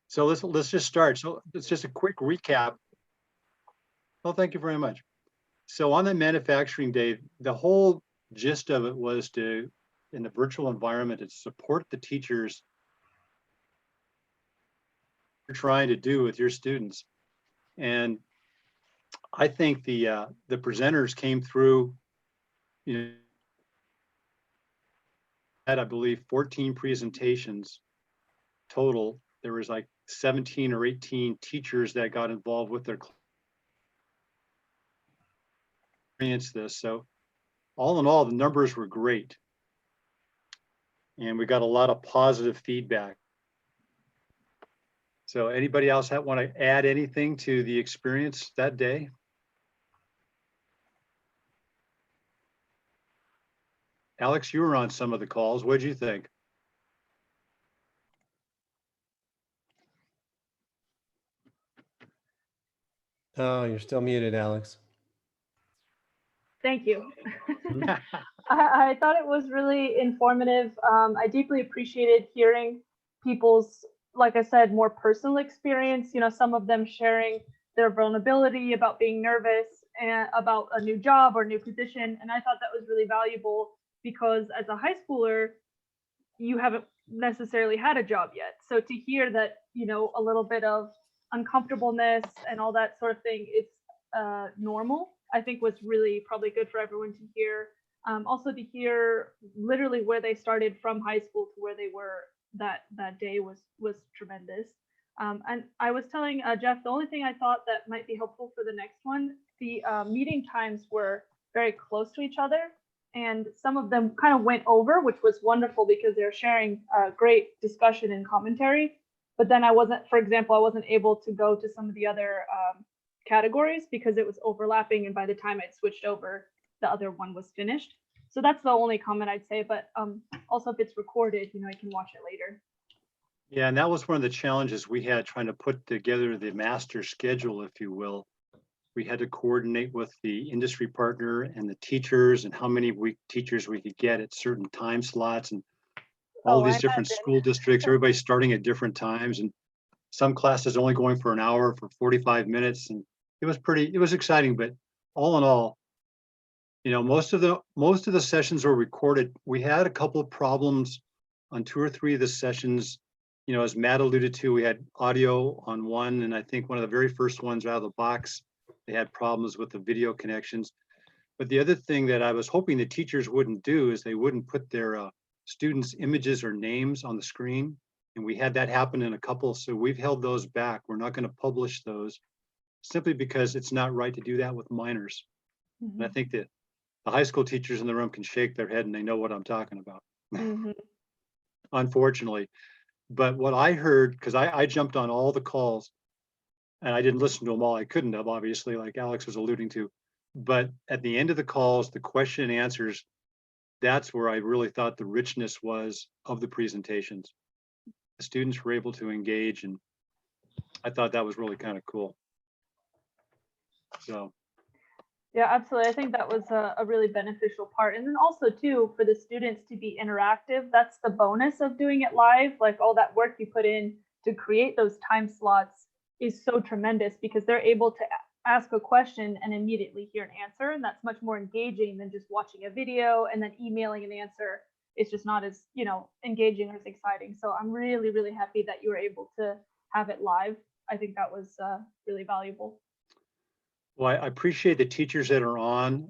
So let's just start. So it's just a quick recap. Well, thank you very much. So on the manufacturing day, the whole gist of it was to, in the virtual environment, to support the teachers you're trying to do with your students. And I think the presenters came through, you know, had, I believe, 14 presentations total. There was like 17 or 18 teachers that got involved with their experience this. So all in all, the numbers were great. And we got a lot of positive feedback. So anybody else want to add anything to the experience that day? Alex, you were on some of the calls. What did you think? Oh, you're still muted, Alex. Thank you. I thought it was really informative. I deeply appreciated hearing people's, like I said, more personal experience. You know, some of them sharing their vulnerability about being nervous and about a new job or new position. And I thought that was really valuable because as a high schooler, you haven't necessarily had a job yet. So to hear that, you know, a little bit of uncomfortableness and all that sort of thing, it's normal, I think was really probably good for everyone to hear. Also to hear literally where they started from high school to where they were that day was tremendous. And I was telling Jeff, the only thing I thought that might be helpful for the next one, the meeting times were very close to each other. And some of them kind of went over, which was wonderful because they're sharing great discussion and commentary. But then I wasn't, for example, I wasn't able to go to some of the other categories because it was overlapping. And by the time I'd switched over, the other one was finished. So that's the only comment I'd say. But also if it's recorded, you know, I can watch it later. Yeah, and that was one of the challenges we had trying to put together the master schedule, if you will. We had to coordinate with the industry partner and the teachers and how many teachers we could get at certain time slots and all these different school districts, everybody starting at different times, and some classes only going for an hour for 45 minutes. And it was exciting, but all in all, you know, most of the sessions were recorded. We had a couple of problems on 2 or 3 of the sessions. You know, as Matt alluded to, we had audio on one, and I think one of the very first ones out of the box, they had problems with the video connections. But the other thing that I was hoping the teachers wouldn't do is they wouldn't put their students' images or names on the screen. And we had that happen in a couple, so we've held those back. We're not going to publish those simply because it's not right to do that with minors. And I think that the high school teachers in the room can shake their head and they know what I'm talking about, unfortunately. But what I heard, because I jumped on all the calls and I didn't listen to them all. I couldn't have, obviously, like Alex was alluding to. But at the end of the calls, the question and answers, that's where I really thought the richness was of the presentations. The students were able to engage, and I thought that was really kind of cool. So. Yeah, absolutely. I think that was a really beneficial part. And then also too, for the students to be interactive, that's the bonus of doing it live. Like all that work you put in to create those time slots is so tremendous because they're able to ask a question and immediately hear an answer. And that's much more engaging than just watching a video and then emailing an answer. It's just not as, you know, engaging or as exciting. So I'm really, really happy that you were able to have it live. I think that was really valuable. Well, I appreciate the teachers that are on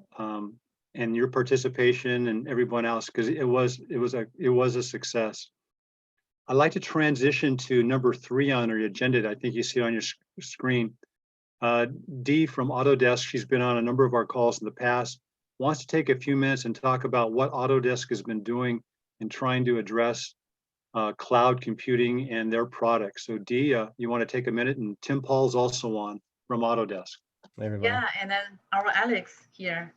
and your participation and everyone else, because it was a success. I'd like to transition to number 3 on our agenda. I think you see it on your screen. Dee from Autodesk, she's been on a number of our calls in the past, wants to take a few minutes and talk about what Autodesk has been doing in trying to address cloud computing and their products. So Dee, you want to take a minute? And Tim Paul's also on from Autodesk. Everybody. Yeah, and then our Alex here.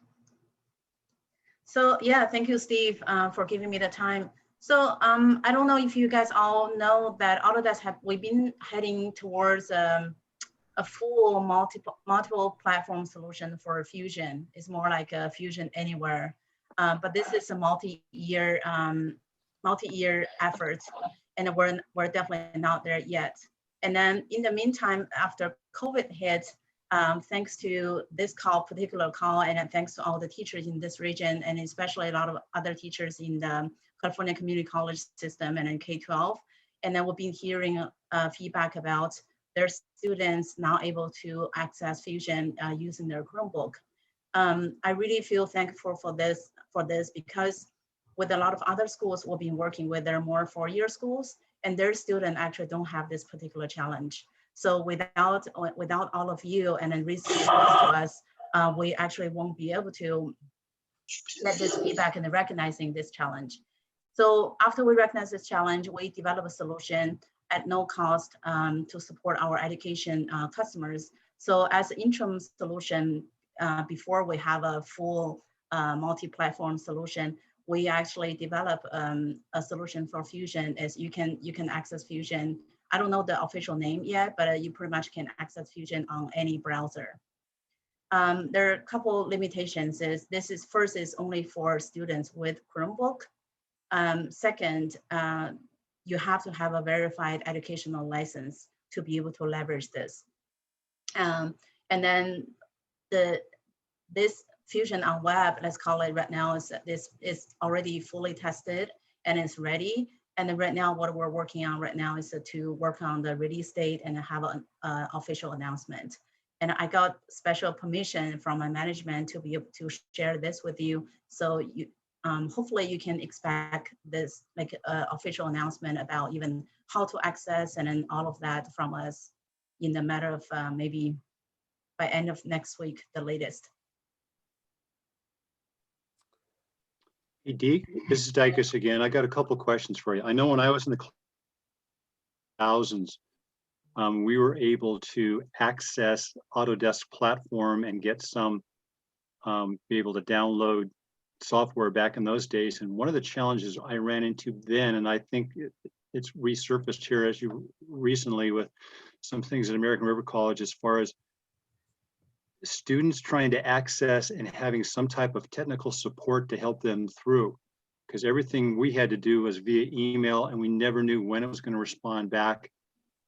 So yeah, thank you, Steve, for giving me the time. So I don't know if you guys all know that Autodesk we've been heading towards a full multiple platform solution for Fusion. It's more like a Fusion anywhere, but this is a multi-year effort, and we're definitely not there yet. And then in the meantime, after COVID hit, thanks to this particular call, and then thanks to all the teachers in this region, and especially a lot of other teachers in the California Community College system and in K-12, and then we've been hearing feedback about their students now able to access Fusion using their Chromebook. I really feel thankful for this because with a lot of other schools we've been working with, they're more four-year schools, and their students actually don't have this particular challenge. So without all of you and then resources to us, we actually won't be able to let this feedback and recognizing this challenge. So after we recognize this challenge, we develop a solution at no cost to support our education customers. So as an interim solution, before we have a full multi-platform solution, we actually develop a solution for Fusion. As you can access Fusion. I don't know the official name yet, but you pretty much can access Fusion on any browser. There are a couple limitations. First is only for students with Chromebook. Second, you have to have a verified educational license to be able to leverage this. And then this Fusion on web, let's call it right now, is already fully tested and it's ready. And then right now, what we're working on right now is to work on the release date and have an official announcement. And I got special permission from my management to be able to share this with you. So you, hopefully you can expect this like official announcement about even how to access and then all of that from us in the matter of maybe by end of next week, the latest. Hey, Deke, this is Dicus again. I got a couple of questions for you. I know when I was in the thousands, we were able to access Autodesk platform and get some, be able to download software back in those days. And one of the challenges I ran into then, and I think it's resurfaced here as you recently with some things at American River College, as far as students trying to access and having some type of technical support to help them through, because everything we had to do was via email and we never knew when it was going to respond back.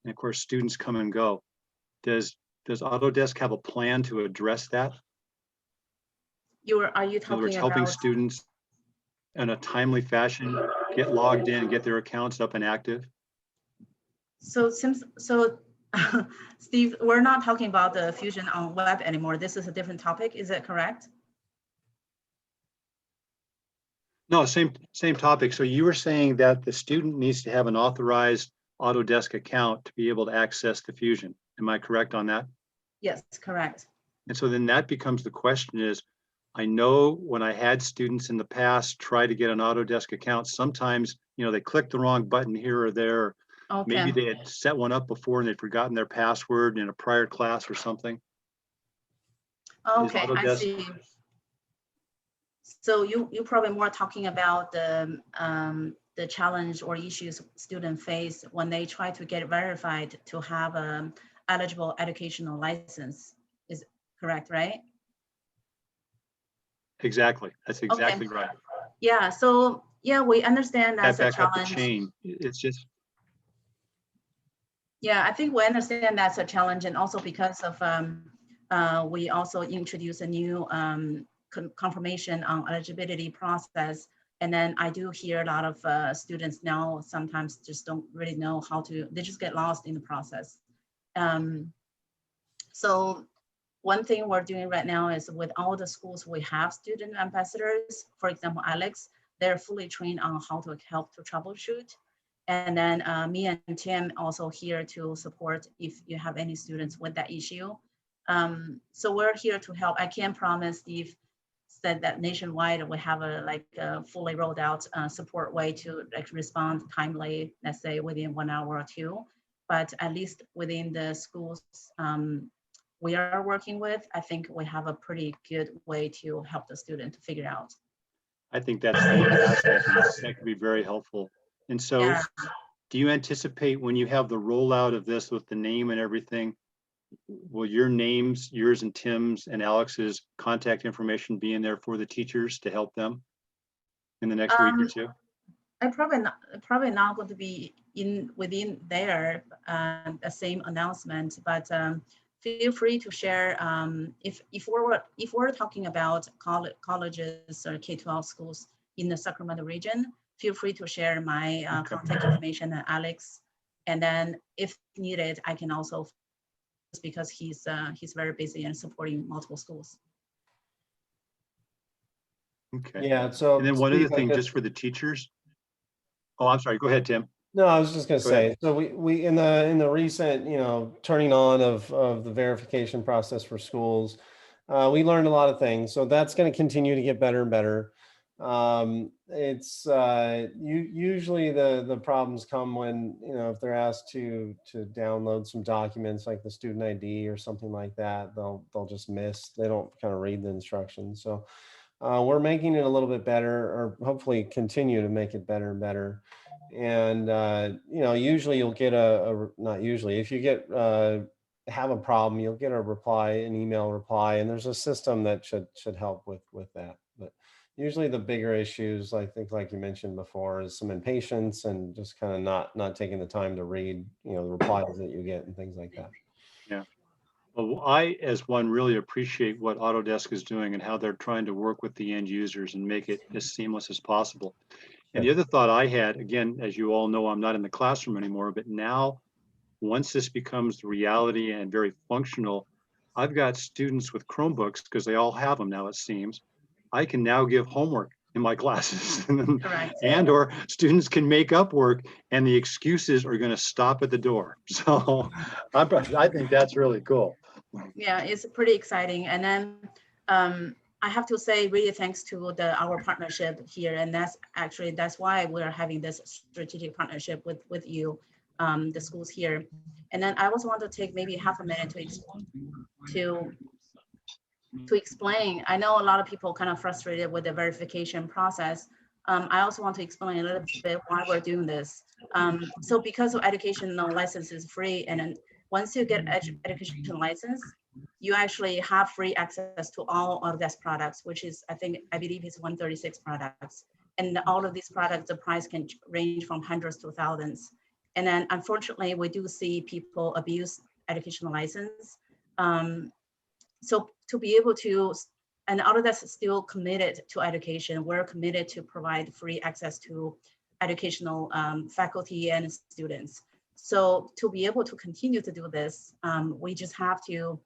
And of course, students come and go. Does Autodesk have a plan to address that? Are you In other words, talking helping about students in a timely fashion get logged in and get their accounts up and active? so Steve, we're not talking about the Fusion on web anymore. This is a different topic. Is that correct? No, same topic. So you were saying that the student needs to have an authorized Autodesk account to be able to access the Fusion. Am I correct on that? Yes, correct. And so then that becomes the question is, I know when I had students in the past try to get an Autodesk account, sometimes, you know, they click the wrong button here or there. Okay. Maybe they had set one up before and they'd forgotten their password in a prior class or something. Okay, I Autodesk- see. So you probably more talking about the challenge or issues students face when they try to get verified to have an eligible educational license. Is correct, right? Exactly. That's exactly right. Yeah. So yeah, we understand that's a Back up the challenge. chain. It's just. Yeah, I think we understand that's a challenge, and also because of we also introduced a new confirmation on eligibility process. And then I do hear a lot of students now sometimes just don't really know how to, they just get lost in the process. So one thing we're doing right now is with all the schools, we have student ambassadors. For example, Alex, they're fully trained on how to help to troubleshoot. And then me and Tim also here to support if you have any students with that issue. So we're here to help. I can't promise Steve said that nationwide we have a fully rolled out support way to respond timely, let's say within 1 hour or two, but at least within the schools we are working with, I think we have a pretty good way to help the student to figure out. I think that's fantastic. That could be very helpful. And so Yeah. do you anticipate when you have the rollout of this with the name and everything, will your names, yours and Tim's and Alex's contact information be in there for the teachers to help them in the next week or two? I probably not going to be within there the same announcement, but feel free to share if we're talking about colleges or K-12 schools in the Sacramento region. Feel free to share my contact information and Alex, and then if needed, I can also, because he's very busy and supporting multiple schools. Okay. Yeah, so And then one other Steve, I thing, guess- just for the teachers. Oh, I'm sorry. Go ahead, Tim. No, I was just going to Go ahead. say, so we in the recent, turning on of the verification process for schools, we learned a lot of things. So that's going to continue to get better and better. It's usually the problems come when, if they're asked to download some documents like the student ID or something like that, they'll just miss. They don't kind of read the instructions. So we're making it a little bit better, or hopefully continue to make it better and better. And usually you'll get not usually, if you get have a problem, you'll get a reply, an email reply, and there's a system that should help with that. But usually the bigger issues, I think, like you mentioned before, is some impatience and just kind of not taking the time to read, the replies that you get and things like that. Yeah. Well, I, as one, really appreciate what Autodesk is doing and how they're trying to work with the end users and make it as seamless as possible. And the other thought I had, again, as you all know, I'm not in the classroom anymore, but now, once this becomes reality and very functional, I've got students with Chromebooks, because they all have them now, it seems. I can now give homework in my classes Correct. and or students can make up work and the excuses are going to stop at the door. So I think that's really cool. Yeah, it's pretty exciting. And then I have to say, really thanks to our partnership here, and that's why we're having this strategic partnership with you, the schools here. And then I also want to take maybe half a minute to explain. I know a lot of people kind of frustrated with the verification process. I also want to explain a little bit why we're doing this. So because of educational license is free, and then once you get education license, you actually have free access to all Autodesk products, which is, I believe is 136 products. And all of these products, the price can range from hundreds to thousands. And then unfortunately, we do see people abuse educational license. So to be able to, and Autodesk is still committed to education. We're committed to provide free access to educational faculty and students. So to be able to continue to do this, we just have to,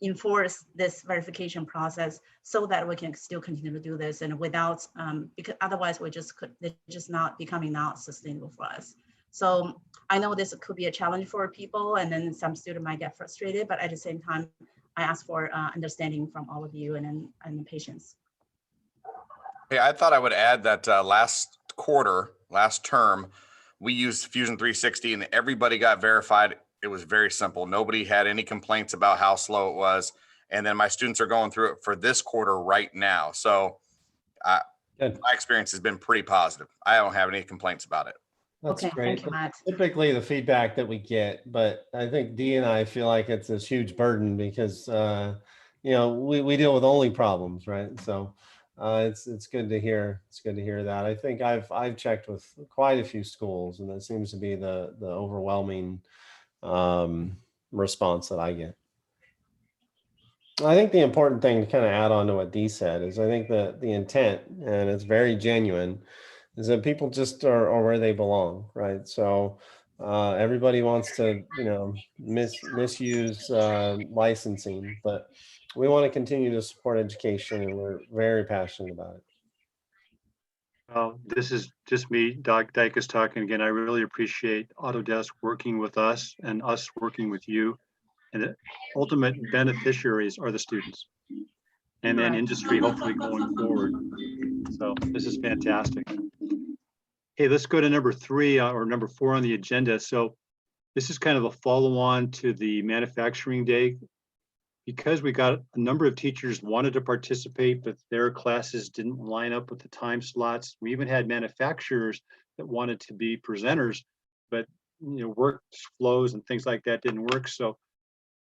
enforce this verification process so that we can still continue to do this, and without, because otherwise they're just not becoming sustainable for us. So I know this could be a challenge for people, and then some students might get frustrated, but at the same time, I ask for understanding from all of you and patience. Hey, I thought I would add that last term, we used Fusion 360 and everybody got verified. It was very simple. Nobody had any complaints about how slow it was. And then my students are going through it for this quarter right now. So my experience has been pretty positive. I don't have any complaints about it. That's okay, great. thank you, Matt. Typically the feedback that we get, but I think Dee and I feel like it's this huge burden because, we deal with only problems, right? So it's good to hear. It's good to hear that. I think I've checked with quite a few schools, and that seems to be the overwhelming response that I get. I think the important thing to kind of add on to what Dee said is I think that the intent, and it's very genuine, is that people just are where they belong, right? So everybody wants to, misuse licensing, but we want to continue to support education, and we're very passionate about it. This is just me, Doc Dykes, talking again. I really appreciate Autodesk working with us and us working with you. And the ultimate beneficiaries are the students. And then Right. industry, hopefully going forward. So this is fantastic. Hey, let's go to number 3 or number 4 on the agenda. So this is kind of a follow-on to the manufacturing day. Because we got a number of teachers wanted to participate, but their classes didn't line up with the time slots. We even had manufacturers that wanted to be presenters, but work flows and things like that didn't work. So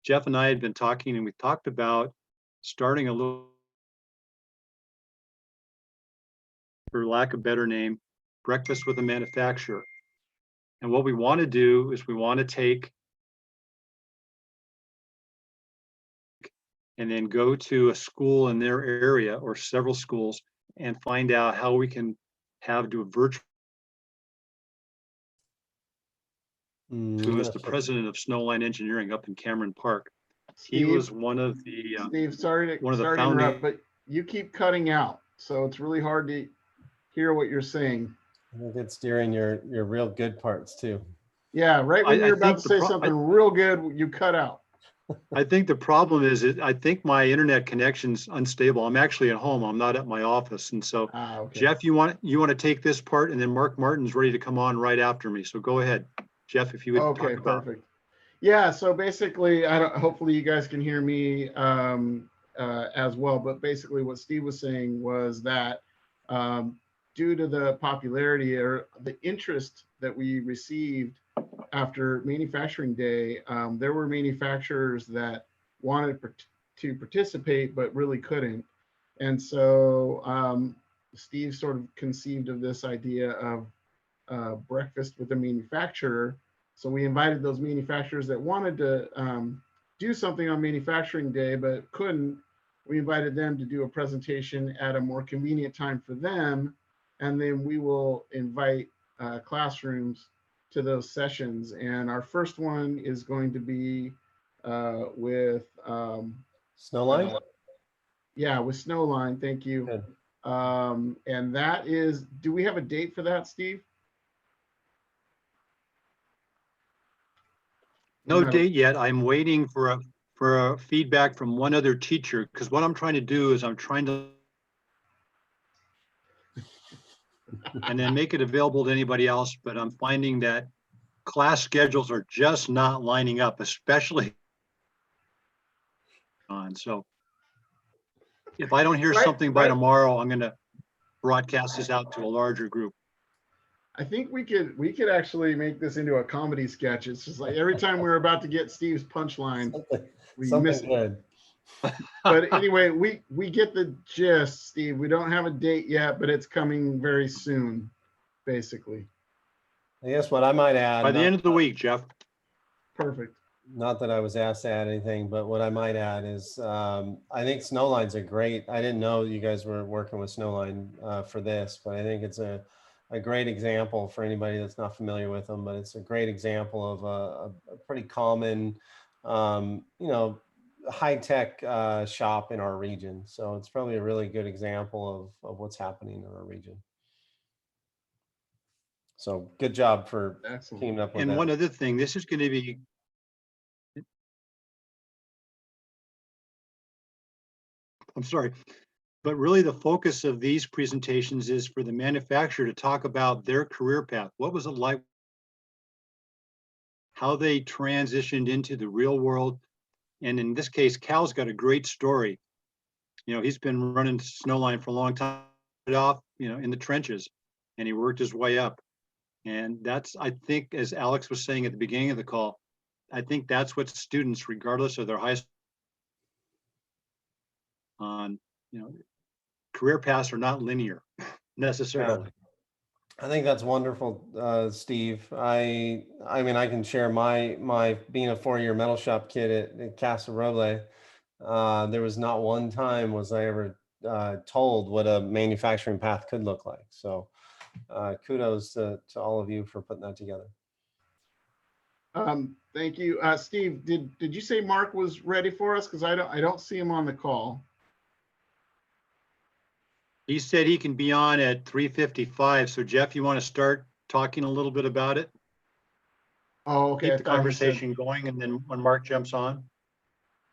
Jeff and I had been talking, and we talked about starting a little for lack of a better name, Breakfast with a Manufacturer. And what we want to do is we want to take and then go to a school in their area or several schools and find out how we can do a virtual. Who is the president of Snowline Engineering up in Cameron Park. He Steve, was one of the Steve, sorry one of the to founding. interrupt, but you keep cutting out, so it's really hard to hear what you're saying. I think it's during your real good parts too. Yeah, right when I you're about think to say something real good, you cut out. I think the problem is I think my internet connection's unstable. I'm actually at home. I'm not at my office. And so Okay. Jeff, you want to take this part, and then Mark Martin's ready to come on right after me. So go ahead, Jeff, if you would Okay, talk about. perfect. Yeah, so basically, hopefully you guys can hear me as well. But basically, what Steve was saying was that due to the popularity or the interest that we received after manufacturing day, there were manufacturers that wanted to participate but really couldn't. And so Steve sort of conceived of this idea of breakfast with a manufacturer. So we invited those manufacturers that wanted to do something on manufacturing day but couldn't. We invited them to do a presentation at a more convenient time for them. And then we will invite classrooms to those sessions. And our first one is going to be with Snowline? Yeah, with Snowline. Thank you. Good. And that is, do we have a date for that, Steve? No date yet. I'm waiting for a feedback from one other teacher, because what I'm trying to do is I'm trying to and then make it available to anybody else. But I'm finding that class schedules are just not lining up, especially on. So if I don't hear something by tomorrow, I'm going to broadcast this out to a larger group. I think we could actually make this into a comedy sketch. It's just like every time we're about to get Steve's punchline, we miss it. Good. But anyway, we get the gist, Steve. We don't have a date yet, but it's coming very soon, basically. I guess what I might add. By the end of the week, Jeff. Perfect. Not that I was asked to add anything, but what I might add is I think Snowline's a great, I didn't know you guys were working with Snowline for this, but I think it's a great example for anybody that's not familiar with them, but it's a great example of a pretty common, high-tech shop in our region. So it's probably a really good example of what's happening in our region. So good job for teaming up with that. And one other thing, this is going to be I'm sorry, but really the focus of these presentations is for the manufacturer to talk about their career path. What was it like? How they transitioned into the real world. And in this case, Cal's got a great story. You know, he's been running Snowline for a long time, off, in the trenches, and he worked his way up. And that's, I think, as Alex was saying at the beginning of the call, I think that's what students, regardless of their high school, career paths are not linear necessarily. Yeah. I think that's wonderful, Steve. I mean, I can share my being a 4-year metal shop kid at Casa Roble. There was not one time was I ever told what a manufacturing path could look like. So kudos to all of you for putting that together. Thank you, Steve. Did you say Mark was ready for us? Because I don't see him on the call. He said he can be on at 3:55. So Jeff, you want to start talking a little bit about it? Oh, okay. Keep the conversation going, and then when Mark jumps on.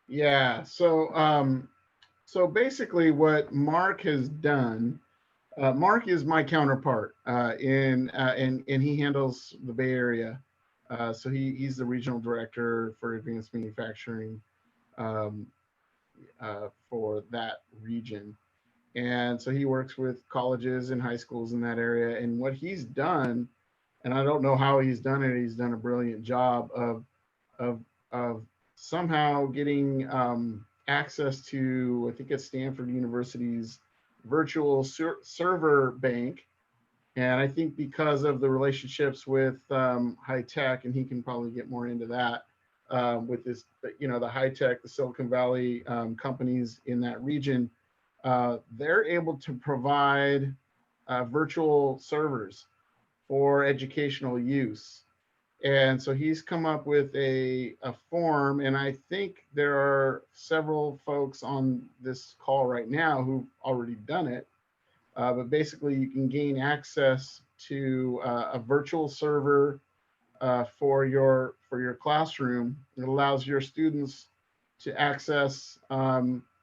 Yeah. So so basically, what Mark has done. Mark is my counterpart and he handles the Bay Area. So he's the regional director for advanced manufacturing for that region. And so he works with colleges and high schools in that area. And what he's done, and I don't know how he's done it, he's done a brilliant job of somehow getting access to, I think it's Stanford University's virtual server bank. And I think because of the relationships with high tech, and he can probably get more into that with this, the high tech, the Silicon Valley companies in that region, they're able to provide virtual servers for educational use. And so he's come up with a form, and I think there are several folks on this call right now who've already done it. But basically, you can gain access to a virtual server for your classroom. It allows your students to access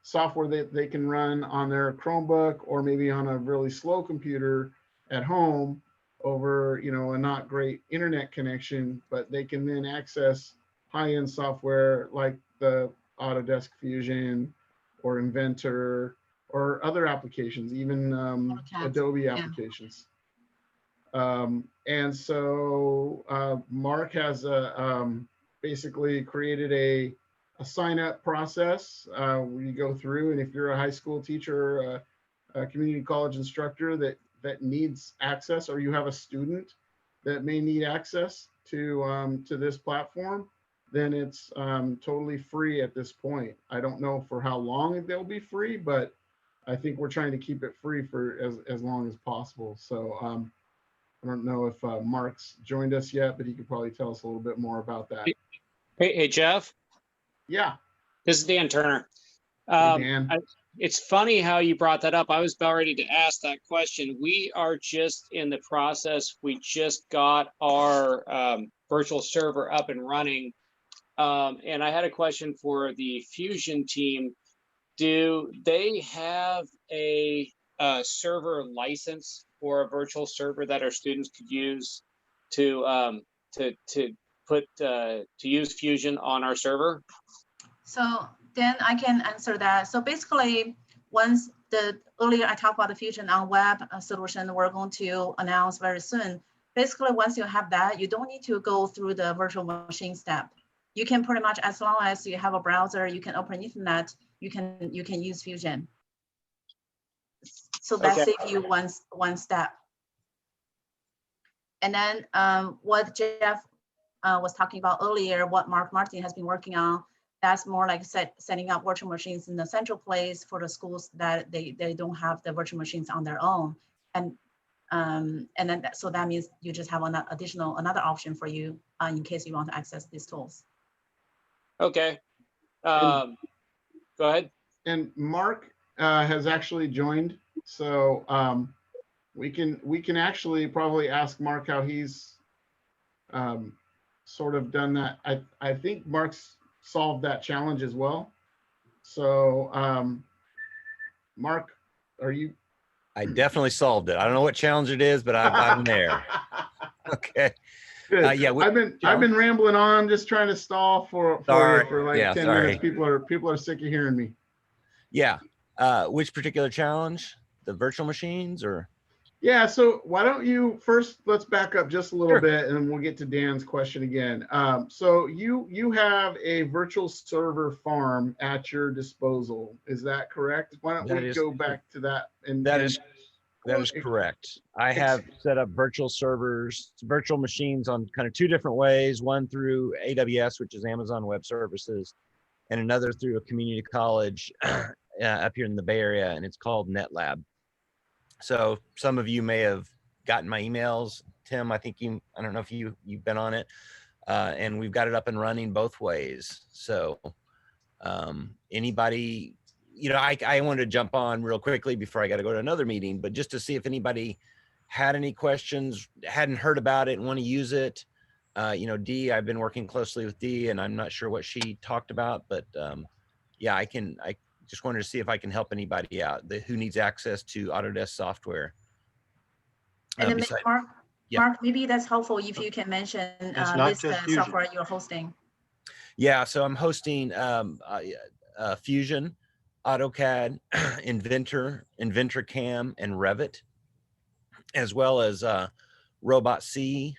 software that they can run on their Chromebook or maybe on a really slow computer at home over a not great internet connection, but they can then access high-end software like the Autodesk Fusion or Inventor or other applications, even Adobe applications. And so Mark has basically created a sign-up process where you go through, and if you're a high school teacher or a community college instructor that needs access, or you have a student that may need access to this platform, then it's totally free at this point. I don't know for how long they'll be free, but I think we're trying to keep it free for as long as possible. So I don't know if Mark's joined us yet, but he could probably tell us a little bit more about that. Hey, Jeff. Yeah. This is Dan Turner. Hey, Dan. It's funny how you brought that up. I was about ready to ask that question. We are just in the process. We just got our virtual server up and running. And I had a question for the Fusion team. Do they have a server license for a virtual server that our students could use to use Fusion on our server? So then I can answer that. So basically, once earlier I talked about the Fusion on web solution, we're going to announce very soon. Basically, once you have that, you don't need to go through the virtual machine step. You can pretty much, as long as you have a browser, you can open internet, you can use Fusion. So that saves you one step. And then what Jeff was talking about earlier, what Mark Martin has been working on, that's more like setting up virtual machines in the central place for the schools that they don't have the virtual machines on their own. And then so that means you just have another option for you in case you want to access these tools. Okay. Go ahead. And Mark has actually joined, so we can actually probably ask Mark how he's sort of done that. I think Mark's solved that challenge as well. So Mark, are you? I definitely solved it. I don't know what challenge it is, but I'm there. Okay. Good. Yeah, I've been rambling on, just trying to stall for you for like 10 minutes. People are sick of hearing me. Yeah. Which particular challenge? The virtual machines or? Yeah. So why don't you first, let's back up just a little bit and then we'll get to Dan's question again. So you have a virtual server farm at your disposal. Is that correct? Why don't we go back to that? And that is correct. I have set up virtual servers, virtual machines on kind of two different ways. One through AWS, which is Amazon Web Services, and another through a community college up here in the Bay Area, and it's called NetLab. So some of you may have gotten my emails. Tim, I think I don't know if you've been on it, and we've got it up and running both ways. So anybody, I wanted to jump on real quickly before I got to go to another meeting, but just to see if anybody had any questions, hadn't heard about it and want to use it. Dee, I've been working closely with Dee, and I'm not sure what she talked about, but yeah, I just wanted to see if I can help anybody out who needs access to Autodesk software. And then Mark, maybe that's helpful if you can mention this software you're hosting. Yeah, so I'm hosting Fusion, AutoCAD, Inventor, InventorCam, and Revit, as well as Robot C.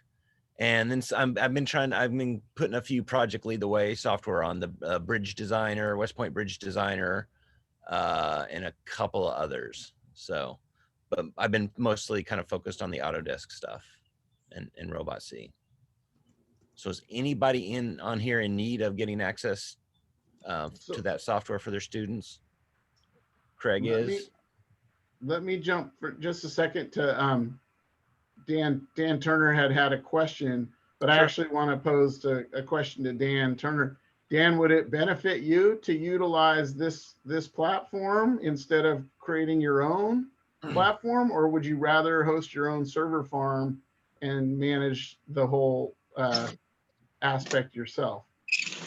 And then I've been putting a few Project Lead the Way software on, the Bridge Designer, West Point Bridge Designer, and a couple of others. So, but I've been mostly kind of focused on the Autodesk stuff and Robot C. So is anybody on here in need of getting access to that software for their students? Craig is. Let me jump for just a second to Dan Turner had a question, but I Sure. actually want to pose a question to Dan Turner. Dan, would it benefit you to utilize this platform instead of creating your own platform, or would you rather host your own server farm and manage the whole aspect yourself?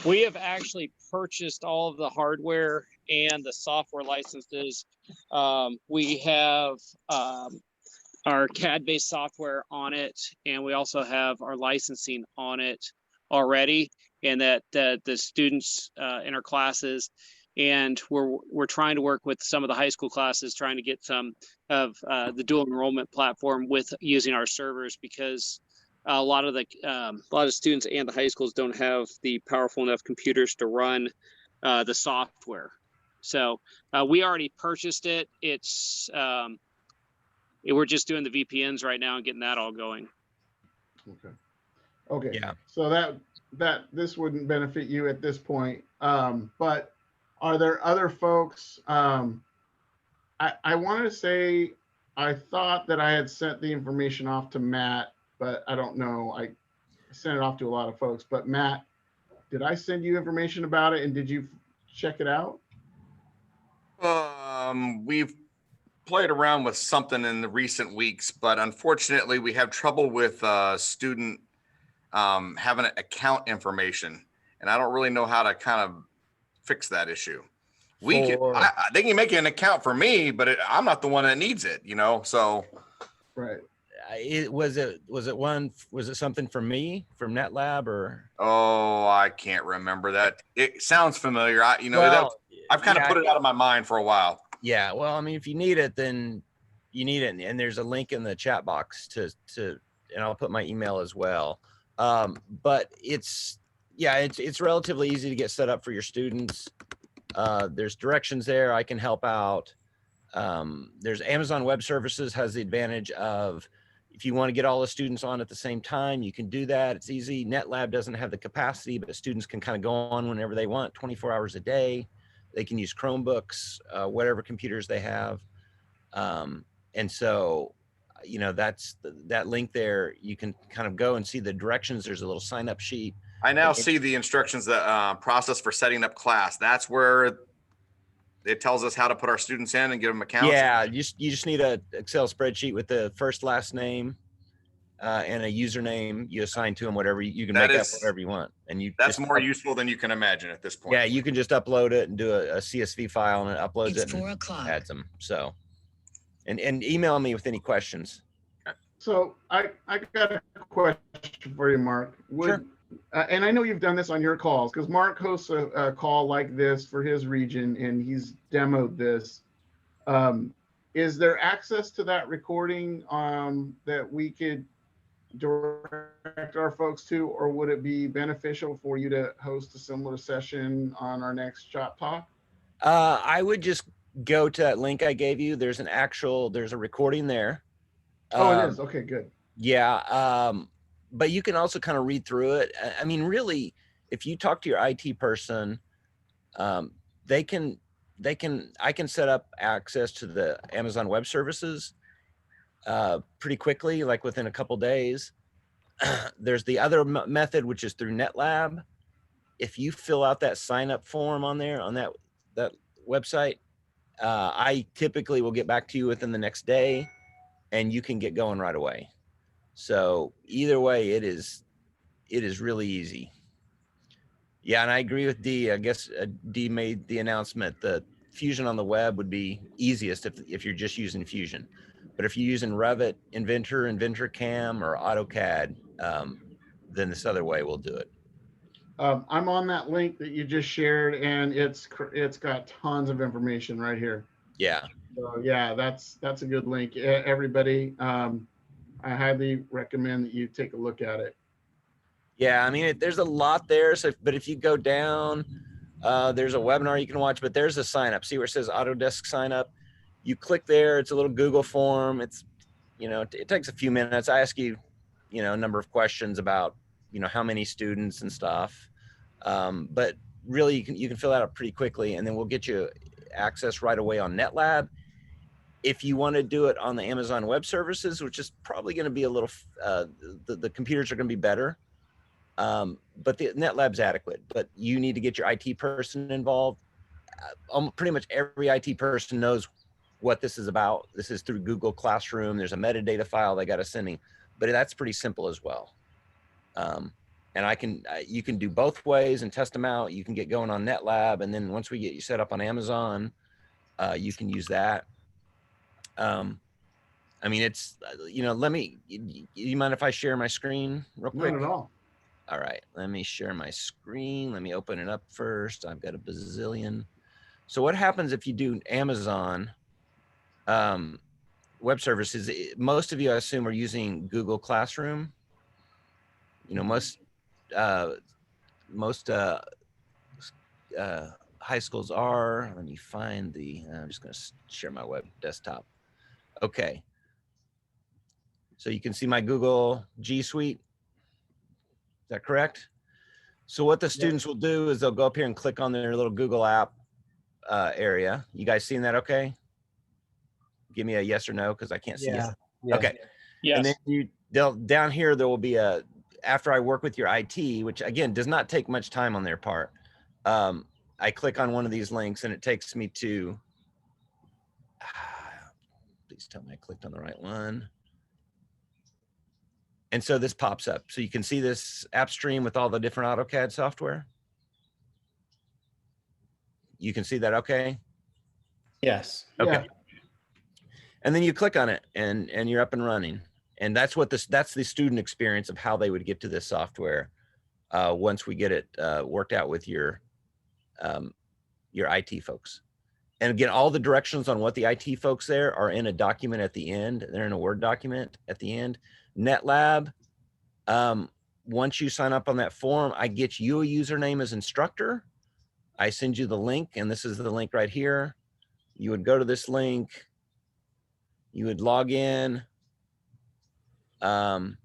We have actually purchased all of the hardware and the software licenses. We have our CAD-based software on it, and we also have our licensing on it already, and that the students in our classes, and we're trying to work with some of the high school classes, trying to get some of the dual enrollment platform with using our servers, because a lot of students and the high schools don't have the powerful enough computers to run the software. So we already purchased it. We're just doing the VPNs right now and getting that all going. Okay. Yeah. So that this wouldn't benefit you at this point. But are there other folks? I wanted to say, I thought that I had sent the information off to Matt, but I don't know. I sent it off to a lot of folks, but Matt, did I send you information about it, and did you check it out? We've played around with something in the recent weeks, but unfortunately we have trouble with student having account information, and I don't really know how to kind of fix that issue. They can make an account for me, but I'm not the one that needs it, so. Right. Was it something from me, from NetLab, or? Oh, I can't remember that. It sounds familiar. I've kind of put it out of my mind for a while. Yeah. Well, I mean, if you need it, then you need it. And there's a link in the chat box and I'll put my email as well. But it's relatively easy to get set up for your students. There's directions there. I can help out. There's Amazon Web Services has the advantage of, if you want to get all the students on at the same time, you can do that. It's easy. NetLab doesn't have the capacity, but students can kind of go on whenever they want, 24 hours a day. They can use Chromebooks, whatever computers they have. And so, that's that link there. You can kind of go and see the directions. There's a little sign up sheet. I now see the instructions, that process for setting up class. That's where it tells us how to put our students in and give them accounts. Yeah, you just need a Excel spreadsheet with the first, last name, and a username. You assign to them whatever you can make up whatever you want, and that's more useful than you can imagine at this point. Yeah, you can just upload it and do a CSV file, and it uploads it and adds them. So, and email me with any questions. So I got a question for you, Mark. Sure. And I know you've done this on your calls, because Mark hosts a call like this for his region, and he's demoed this. Is there access to that recording that we could direct our folks to, or would it be beneficial for you to host a similar session on our next Shop Talk? I would just go to that link I gave you. There's a recording there. Oh, it is. Okay, good. Yeah. But you can also kind of read through it. I mean, really, if you talk to your IT person, I can set up access to the Amazon Web Services pretty quickly, like within a couple days. There's the other method, which is through NetLab. If you fill out that sign up form on there, on that website, I typically will get back to you within the next day, and you can get going right away. So either way, it is really easy. Yeah, and I agree with Dee. I guess Dee made the announcement that Fusion on the web would be easiest if you're just using Fusion. But if you're using Revit, Inventor Cam, or AutoCAD, then this other way will do it. I'm on that link that you just shared, and it's got tons of information right here. Yeah. So yeah, that's a good link. Everybody, I highly recommend that you take a look at it. Yeah, I mean, there's a lot there. So, but if you go down, there's a webinar you can watch, but there's a sign up. See where it says Autodesk sign up? You click there, it's a little Google form. It's, you know, it takes a few minutes. I ask you, you know, a number of questions about, you know, how many students and stuff. But really you can fill that out pretty quickly, and then we'll get you access right away on NetLab. If you want to do it on the Amazon Web Services, which is probably going to be a little, the computers are going to be better, but the NetLab's adequate. But you need to get your IT person involved. Pretty much every IT person knows what this is about. This is through Google Classroom. There's a metadata file they got to send me, but that's pretty simple as well. And you can do both ways and test them out. You can get going on NetLab, and then once we get you set up on Amazon, you can use that. I mean, it's, you know, you mind if I share my screen real quick? Not at all. All right, let me share my screen. Let me open it up first. I've got a bazillion. So what happens if you do Amazon Web Services? Most of you, I assume, are using Google Classroom. You know, most high schools are. Let me find I'm just going to share my web desktop. Okay. So you can see my Google G Suite. Is that correct? So what the students will do is they'll go up here and click on their little Google app area. You guys seen that okay? Give me a yes or no, because I can't see it. Yeah. Okay. Yes. And then down here, there will be after I work with your IT, which again, does not take much time on their part. I click on one of these links and it takes me to, please tell me I clicked on the right one. And so this pops up. So you can see this app stream with all the different AutoCAD software. You can see that okay? Yes. Okay. Yeah. And then you click on it and you're up and running. And that's the student experience of how they would get to this software once we get it worked out with your IT folks. And again, all the directions on what the IT folks there are in a document at the end. They're in a Word document at the end. NetLab, once you sign up on that form, I get you a username as instructor. I send you the link, and this is the link right here. You would go to this link. You would log in. You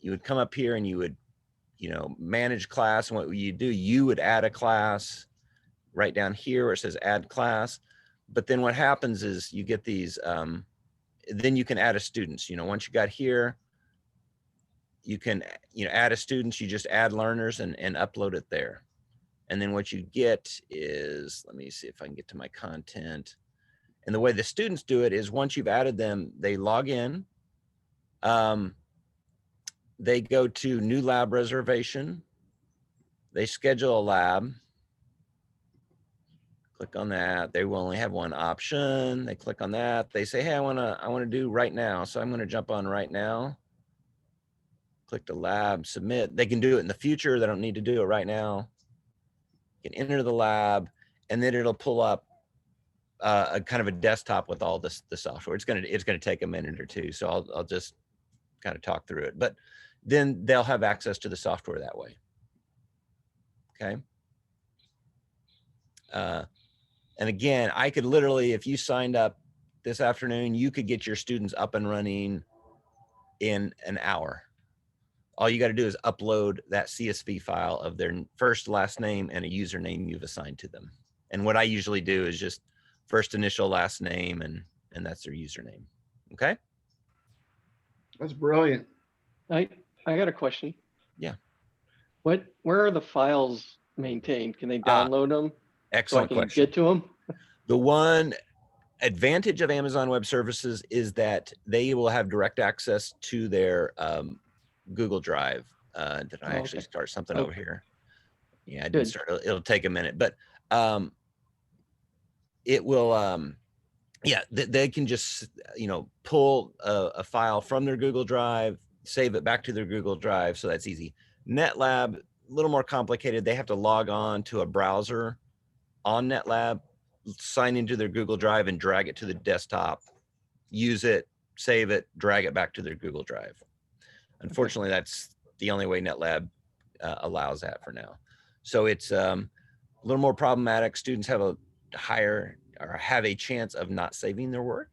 would come up here and you would, you know, manage class. And what you do, you would add a class right down here where it says add class. But then what happens is you get these, then you can add a students. You know, once you got here, you can, you know, add a students, you just add learners and upload it there. And then what you get is, let me see if I can get to my content. And the way the students do it is once you've added them, they log in. They go to new lab reservation. They schedule a lab. Click on that. They will only have one option. They click on that. They say, hey, I want to do right now. So I'm going to jump on right now. Click the lab, submit. They can do it in the future. They don't need to do it right now. You can enter the lab, and then it'll pull up a kind of a desktop with all the software. It's gonna take a minute or two. So I'll just kind of talk through it. But then they'll have access to the software that way. Okay. And again, I could literally, if you signed up this afternoon, you could get your students up and running in an hour. All you got to do is upload that CSV file of their first, last name, and a username you've assigned to them. And what I usually do is just first initial, last name, and that's their username. Okay. That's brilliant. I got a question. Yeah. Where are the files maintained? Can they download them? Excellent so I can question. get to them? The one advantage of Amazon Web Services is that they will have direct access to their Google Drive. Did I actually start something over here? Yeah, I did start. It'll take a minute, but it will. Yeah, they can just, you know, pull a file from their Google Drive, save it back to their Google Drive. So that's easy. NetLab, a little more complicated. They have to log on to a browser on NetLab, sign into their Google Drive and drag it to the desktop, use it, save it, drag it back to their Google Drive. Unfortunately, that's the only way NetLab allows that for now. So it's a little more problematic. Students have a higher or have a chance of not saving their work.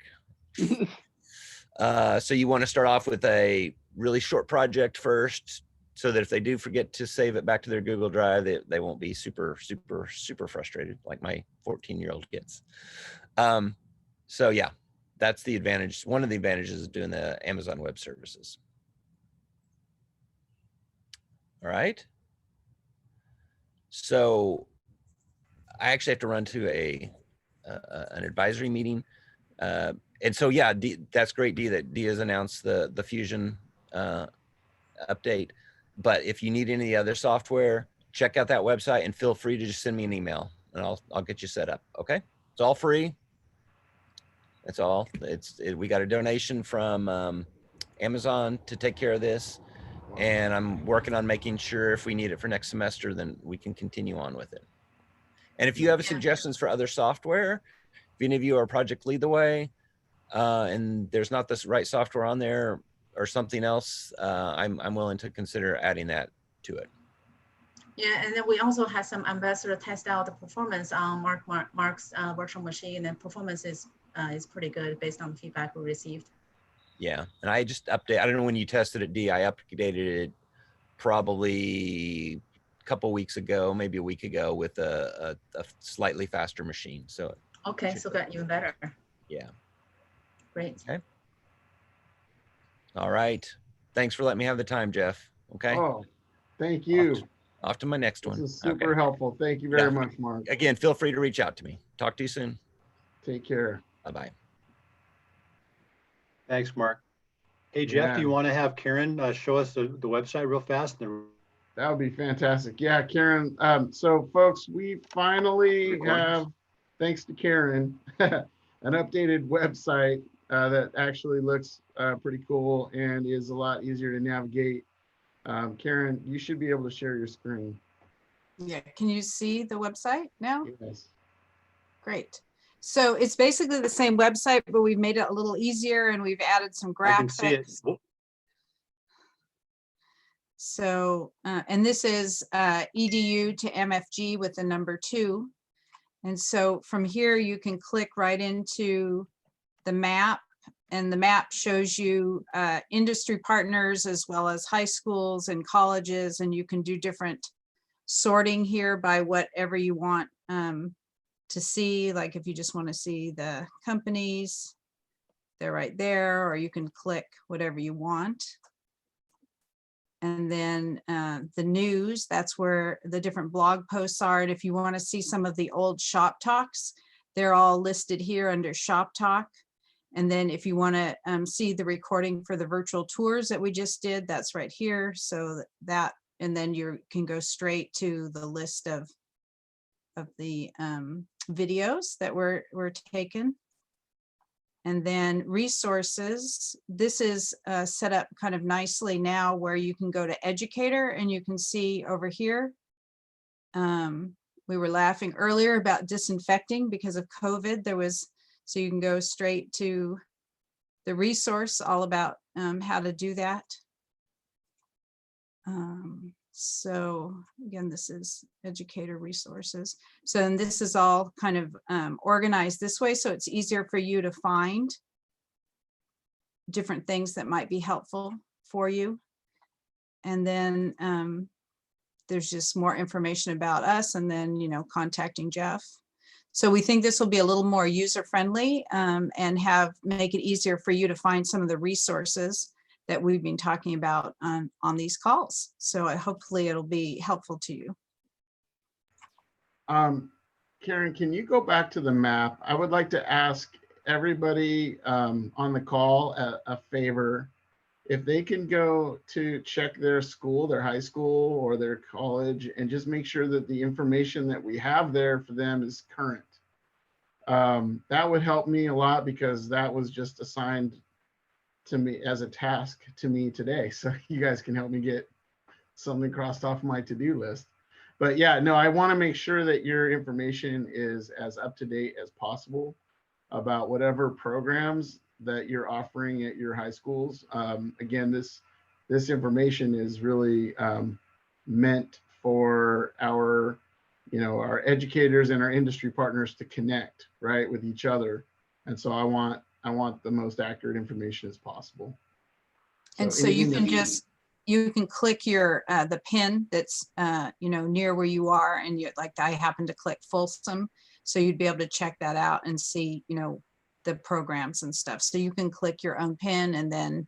So you want to start off with a really short project first, so that if they do forget to save it back to their Google Drive, they won't be super frustrated like my 14-year-old gets. So yeah, that's the advantage. One of the advantages of doing the Amazon Web Services. All right. So I actually have to run to an advisory meeting. And so, yeah, that's great, Dee, that Dee has announced the Fusion update. But if you need any other software, check out that website and feel free to just send me an email and I'll get you set up. Okay. It's all free. That's all. We got a donation from Amazon to take care of this. And I'm working on making sure if we need it for next semester, then we can continue on with it. And if you have suggestions for other software, if any of you are project lead the way, and there's not this right software on there or something else, I'm willing to consider adding that to it. Yeah, and then we also had some ambassador test out the performance on Mark's virtual machine, and performance is pretty good based on the feedback we received. Yeah, and I just update. I don't know when you tested it, D. I updated it probably a couple weeks ago, maybe a week ago, with a slightly faster machine. So okay, so got even better. Yeah. Great. Okay. All right. Thanks for letting me have the time, Jeff. Okay. Oh, thank you. Off to my next one. This is super helpful. Thank you very much, Mark. Again, feel free to reach out to me. Talk to you soon. Take care. Bye-bye. Thanks, Mark. Hey, Jeff, do you want to have Karen show us the website real fast? That would be fantastic. Yeah, Karen. So folks, we finally have, thanks to Karen, an updated website that actually looks pretty cool and is a lot easier to navigate. Karen, you should be able to share your screen. Yeah, can you see the website now? Yes. Great. So it's basically the same website, but we've made it a little easier and we've added some graphics. I can see it. So, and this is Edu2Mfg with the number 2. And so from here, you can click right into the map, and the map shows you industry partners as well as high schools and colleges, and you can do different sorting here by whatever you want to see. Like if you just want to see the companies, they're right there, or you can click whatever you want. And then the news, that's where the different blog posts are. And if you want to see some of the old shop talks, they're all listed here under shop talk. And then if you want to see the recording for the virtual tours that we just did, that's right here. So that, and then you can go straight to the list of the videos that were taken. And then resources, this is set up kind of nicely now where you can go to educator and you can see over here. We were laughing earlier about disinfecting because of COVID. There was, so you can go straight to the resource all about how to do that. So again, this is educator resources. So and this is all kind of organized this way, so it's easier for you to find different things that might be helpful for you. And then there's just more information about us, and then, you know, contacting Jeff. So we think this will be a little more user-friendly and make it easier for you to find some of the resources that we've been talking about on these calls. So hopefully it'll be helpful to you. Karen, can you go back to the map? I would like to ask everybody on the call a favor. If they can go to check their school, their high school or their college, and just make sure that the information that we have there for them is current. That would help me a lot because that was just assigned to me as a task to me today. So you guys can help me get something crossed off my to-do list. But yeah, no, I want to make sure that your information is as up to date as possible about whatever programs that you're offering at your high schools. Again, this information is really meant for our our educators and our industry partners to connect, right, with each other. And so I want the most accurate information as possible. And so you anything can that- you can click your the pin that's near where you are, and you like I happen to click Folsom, so you'd be able to check that out and see the programs and stuff. So you can click your own pin, and then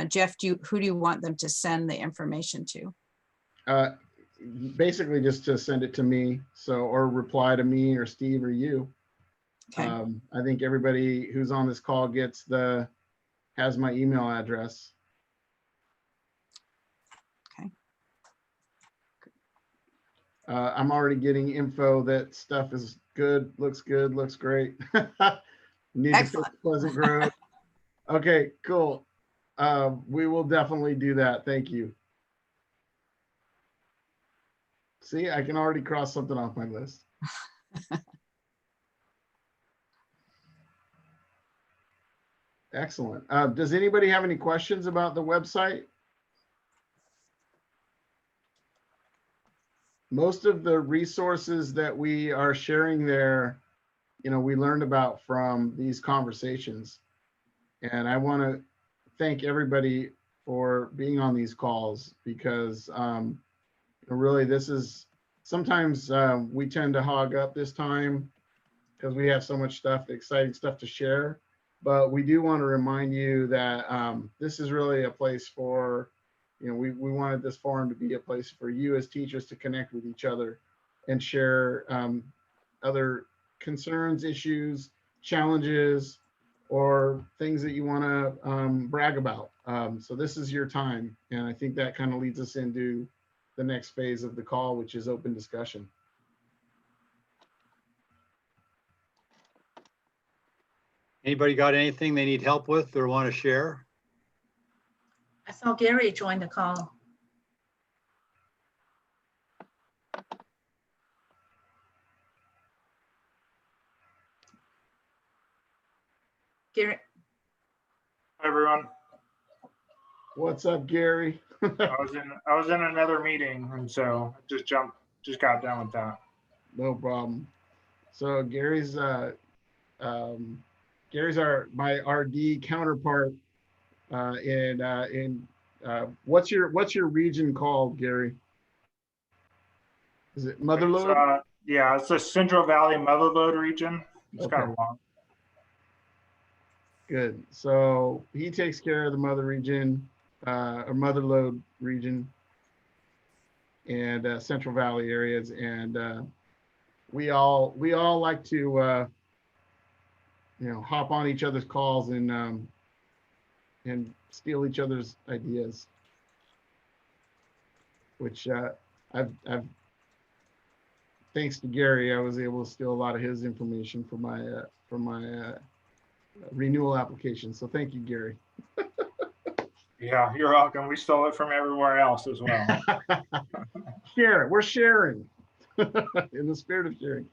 Jeff, who do you want them to send the information to? Basically just to send it to me, or reply to me or Steve or you. Okay. I think everybody who's on this call has my email address. Okay. I'm already getting info that stuff is good, looks great. Need to fix Pleasant Grove. Okay, cool. We will definitely do that. Thank you. See, I can already cross something off my list. Excellent. Does anybody have any questions about the website? Most of the resources that we are sharing there, we learned about from these conversations. And I want to thank everybody for being on these calls, because really this is sometimes we tend to hog up this time because we have so much stuff, exciting stuff to share. But we do want to remind you that this is really a place for, we wanted this forum to be a place for you as teachers to connect with each other and share other concerns, issues, challenges, or things that you want to brag about. So this is your time. And I think that kind of leads us into the next phase of the call, which is open discussion. Anybody got anything they need help with or want to share? I saw Gary join the call. Gary. Hi, everyone. What's up, Gary? I was in another meeting, and so just got done with that. No problem. So Gary's my RD counterpart in what's your region called, Gary? Is it Motherlode? Yeah, it's the Central Valley Motherlode region. It's kind of long. Good. So he takes care of the mother region, or Motherlode region, and Central Valley areas, and we all like to hop on each other's calls and steal each other's ideas, which I've thanks to Gary, I was able to steal a lot of his information for my renewal application. So thank you, Gary. Yeah, you're welcome. We stole it from everywhere else as well. Share it. We're sharing in the spirit of sharing.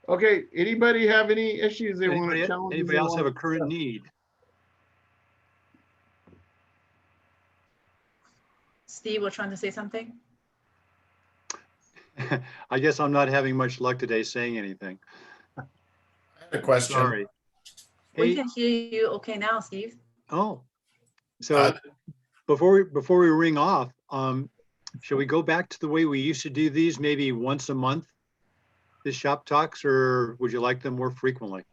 Okay. Anybody have any issues they want to challenge? Anybody else have a current need? Steve, we're trying to say something. I guess I'm not having much luck today saying anything. I had a question. Sorry. We Hey, can hear you okay now, Steve. oh, so before we ring off, shall we go back to the way we used to do these, maybe once a month, the shop talks, or would you like them more frequently?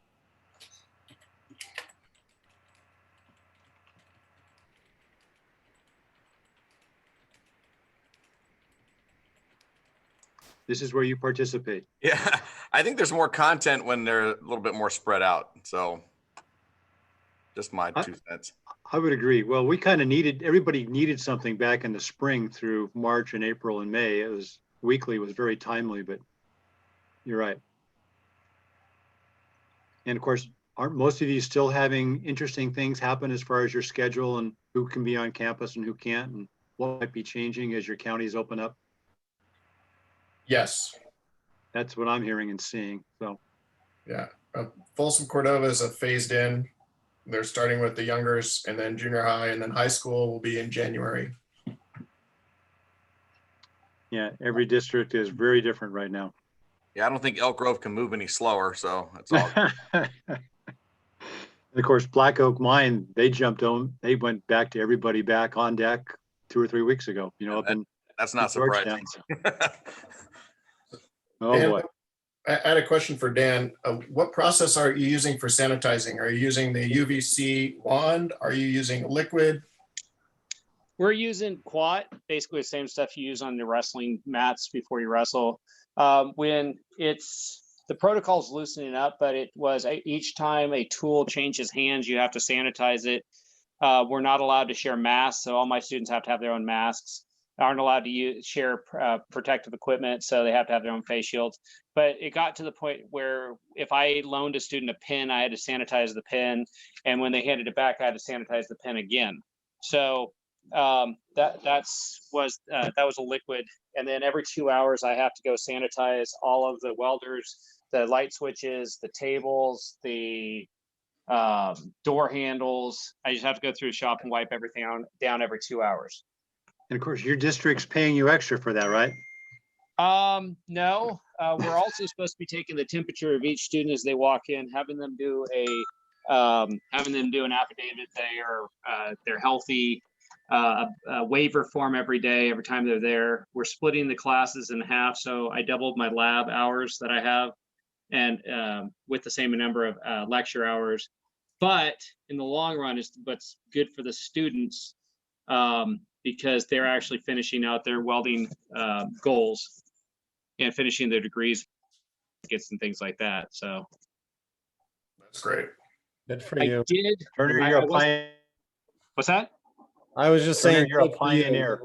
This is where you participate. Yeah, I think there's more content when they're a little bit more spread out. So just my 2 cents. I would agree. Well, we kind of everybody needed something back in the spring through March and April and May. It was weekly, was very timely, but you're right. And of course, aren't most of you still having interesting things happen as far as your schedule and who can be on campus and who can't, and what might be changing as your counties open up? Yes. That's what I'm hearing and seeing. So Yeah. Folsom Cordova is a phased in. They're starting with the youngers, and then junior high, and then high school will be in January. Yeah, every district is very different right now. Yeah, I don't think Elk Grove can move any slower, so it's all. And of course, Black Oak Mine, they jumped on, they went back to everybody back on deck 2 or 3 weeks ago, you know, up in That's not Georgetown. surprising. Oh Dan, boy. I had a question for Dan. What process are you using for sanitizing? Are you using the UVC wand? Are you using liquid? We're using quat, basically the same stuff you use on the wrestling mats before you wrestle. When it's, the protocol's loosening up, but it was each time a tool changes hands, you have to sanitize it. We're not allowed to share masks, so all my students have to have their own masks. Aren't allowed to share protective equipment, so they have to have their own face shields. But it got to the point where if I loaned a student a pen, I had to sanitize the pen, and when they handed it back, I had to sanitize the pen again. So that was a liquid, and then every 2 hours I have to go sanitize all of the welders, the light switches, the tables, the door handles. I just have to go through the shop and wipe everything down every 2 hours. And of course, your district's paying you extra for that, right? No, we're also supposed to be taking the temperature of each student as they walk in, having them do an affidavit they're healthy, a waiver form every day, every time they're there. We're splitting the classes in half, so I doubled my lab hours that I have, and with the same number of lecture hours. But in the long run, is what's good for the students, because they're actually finishing out their welding goals and finishing their degrees, and things like that. So That's great. Good for you. Turner, you're a pioneer. What's that? I was just Turner, saying you're a good for you. pioneer.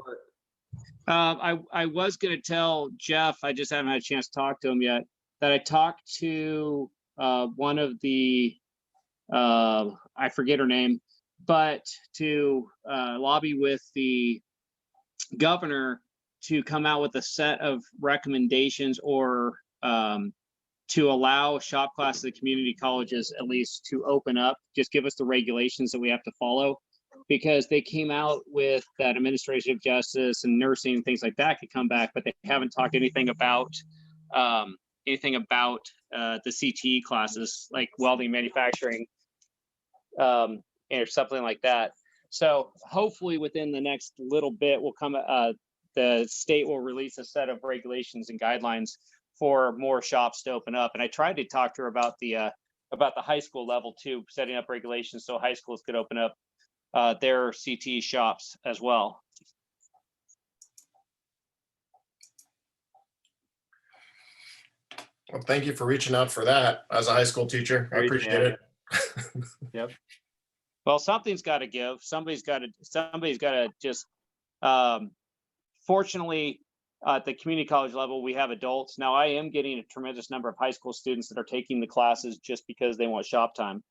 I was going to tell Jeff, I just haven't had a chance to talk to him yet, that I talked to one of the, I forget her name, but to lobby with the governor to come out with a set of recommendations, or to allow shop classes at community colleges at least to open up, just give us the regulations that we have to follow, because they came out with that administrative justice and nursing and things like that could come back, but they haven't talked anything about the CTE classes like welding, manufacturing, or something like that. So hopefully within the next little bit will come, the state will release a set of regulations and guidelines for more shops to open up. And I tried to talk to her about the high school level too, setting up regulations so high schools could open up their CTE shops as well. Well, thank you for reaching out for that as a high school teacher. I appreciate it. Yep. Well, something's got to give. Somebody's got to just, fortunately, at the community college level, we have adults. Now I am getting a tremendous number of high school students that are taking the classes just because they want shop time.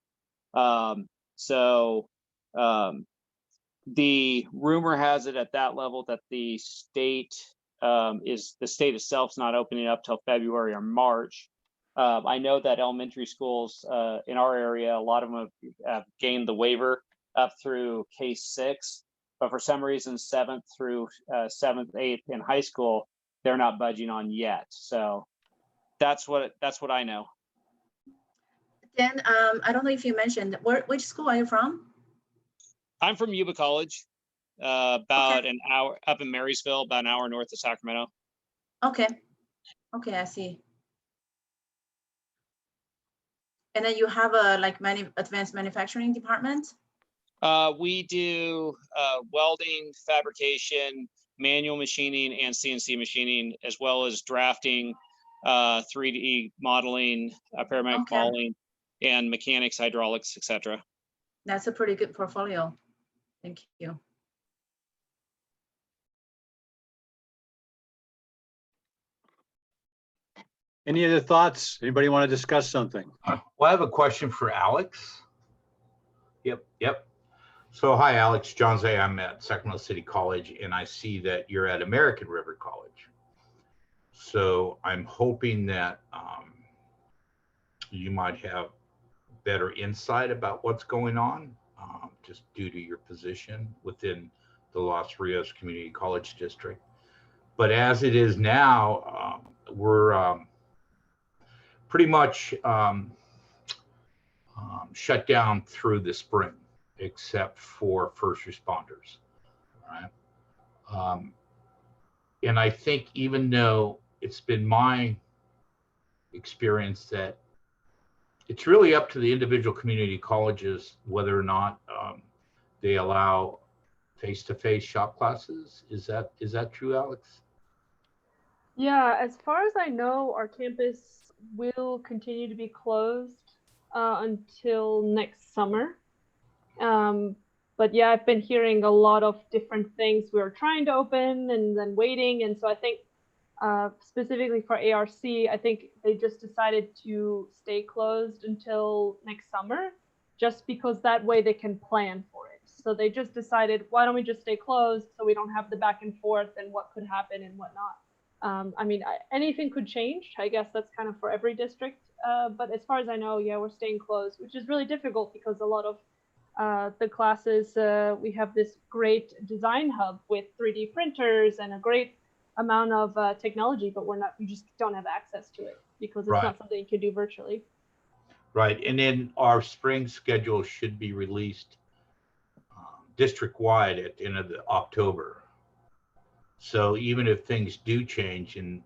The rumor has it at that level that the state itself is not opening up till February or March. I know that elementary schools in our area, a lot of them have gained the waiver up through K6, but for some reason 7th through 7th, 8th in high school, they're not budging on yet. So that's what I know. Dan, I don't know if you mentioned, which school are you from? I'm from Yuba College, about an hour up in Marysville, about an hour north of Sacramento. Okay, I see. And then you have a advanced manufacturing department? We do welding, fabrication, manual machining, and CNC machining, as well as drafting, 3D modeling, paramedic modeling, and mechanics, hydraulics, etc. That's a pretty good portfolio. Thank you. Any other thoughts? Anybody want to discuss something? Well, I have a question for Alex. Yep. So hi, Alex. John Zay. I'm at Sacramento City College, and I see that you're at American River College. So I'm hoping that you might have better insight about what's going on, just due to your position within the Los Rios Community College District. But as it is now, we're pretty much shut down through the spring, except for first responders. Right? And I think even though it's been my experience that it's really up to the individual community colleges whether or not they allow face-to-face shop classes. Is that true, Alex? Yeah, as far as I know, our campus will continue to be closed until next summer. But yeah, I've been hearing a lot of different things. We were trying to open and then waiting. And so I think specifically for ARC, I think they just decided to stay closed until next summer, just because that way they can plan for it. So they just decided, why don't we just stay closed so we don't have the back and forth and what could happen and whatnot. I mean, anything could change. I guess that's kind of for every district. But as far as I know, yeah, we're staying closed, which is really difficult because a lot of the classes, we have this great design hub with 3D printers and a great amount of technology, but you just don't have access to it because it's not something you can do virtually. Right. And then our spring schedule should be released district-wide at the end of October. So even if things do change in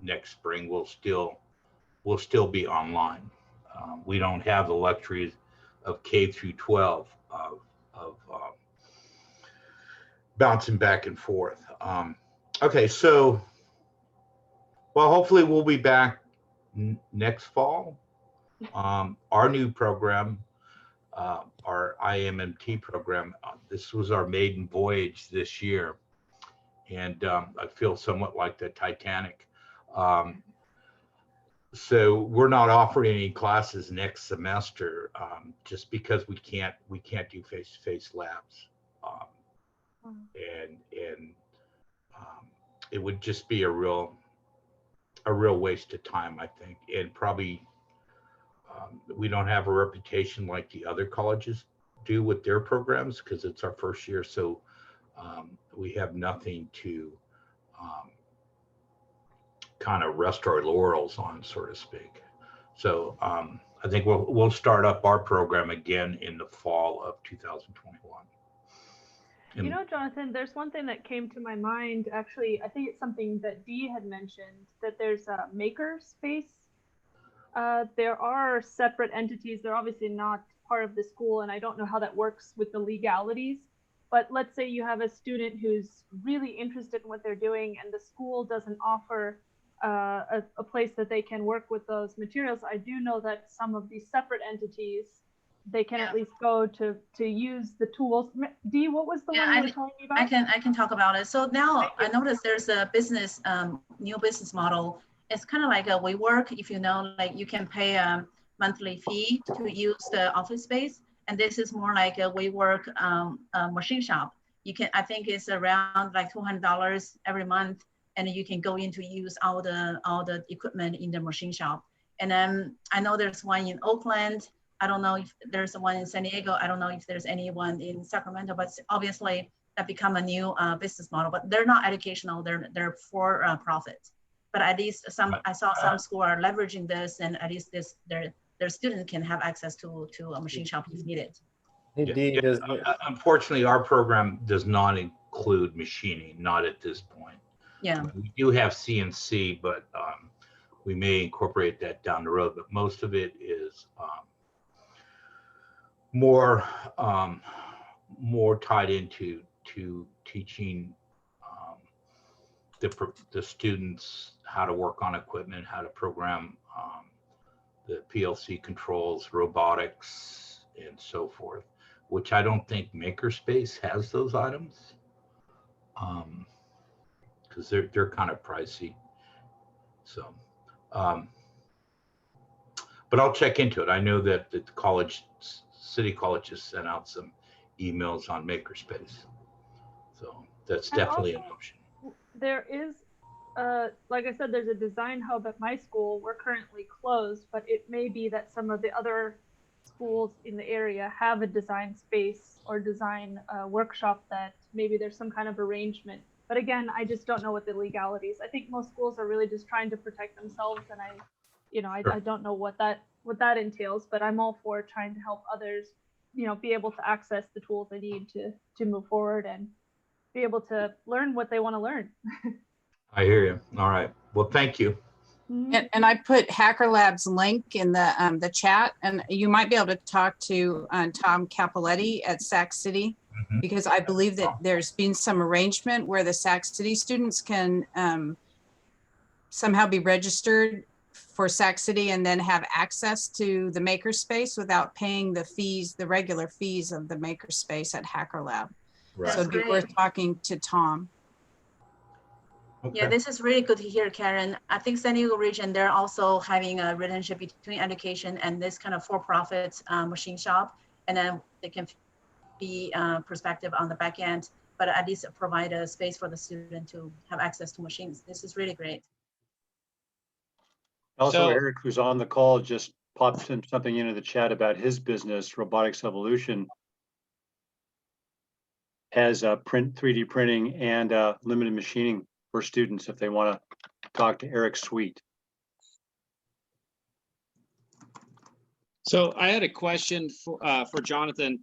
next spring, we'll still be online. We don't have the luxury of K through 12 of bouncing back and forth. Okay, so well, hopefully we'll be back next fall. Our new program, our IMMT program, this was our maiden voyage this year. And I feel somewhat like the Titanic. So we're not offering any classes next semester just because we can't do face-to-face labs, and it would just be a real waste of time, I think, and probably we don't have a reputation like the other colleges do with their programs because it's our first year, so we have nothing to kind of rest our laurels on, so to speak. So I think we'll start up our program again in the fall of 2021. You know, Jonathan, there's one thing that came to my mind. Actually, I think it's something that Dee had mentioned, that there's a maker space. There are separate entities. They're obviously not part of the school, and I don't know how that works with the legalities. But let's say you have a student who's really interested in what they're doing and the school doesn't offer a place that they can work with those materials. I do know that some of these separate entities, they can at least go to use the tools. Dee, what was the one you were telling me about? I can talk about it. So now I noticed there's a business, new business model. It's kind of like a WeWork, if you know, like you can pay a monthly fee to use the office space. And this is more like a WeWork machine shop. You can, I think it's around like $200 every month, and you can go in to use all the equipment in the machine shop. And then I know there's one in Oakland. I don't know if there's one in San Diego. I don't know if there's anyone in Sacramento, but obviously that become a new business model. But they're not educational. They're for profit. But at least I saw some schools are leveraging this, and at least their students can have access to a machine shop if needed. Unfortunately, our program does not include machining, not at this point. Yeah. We do have CNC, but we may incorporate that down the road. But most of it is more tied into teaching the students how to work on equipment, how to program the PLC controls, robotics, and so forth, which I don't think Makerspace has those items because they're kind of pricey. So, but I'll check into it. I know that the City College has sent out some emails on Makerspace, so that's definitely an option. There is, like I said, there's a design hub at my school. We're currently closed, but it may be that some of the other schools in the area have a design space or design workshop that maybe there's some kind of arrangement But again, I just don't know what the legalities. I think most schools are really just trying to protect themselves, and I don't know what that entails. But I'm all for trying to help others, be able to access the tools they need to move forward and be able to learn what they want to learn. I hear you. All right. Well, thank you. And I put Hacker Lab's link in the chat, and you might be able to talk to Tom Capoletti at Sac City, because I believe that there's been some arrangement where the Sac City students can somehow be registered for Sac City and then have access to the makerspace without paying the regular fees of the makerspace at Hacker Lab. Right. So it'd be worth talking to Tom. Okay. Yeah, this is really good to hear, Karen. I think San Diego region, they're also having a relationship between education and this kind of for-profit machine shop, and then they can be perspective on the back end, but at least provide a space for the student to have access to machines. This is really great. Also, Eric, who's on the call, just popped something into the chat about his business, Robotics Evolution, has 3D printing and limited machining for students if they want to talk to Eric's suite. So I had a question for Jonathan.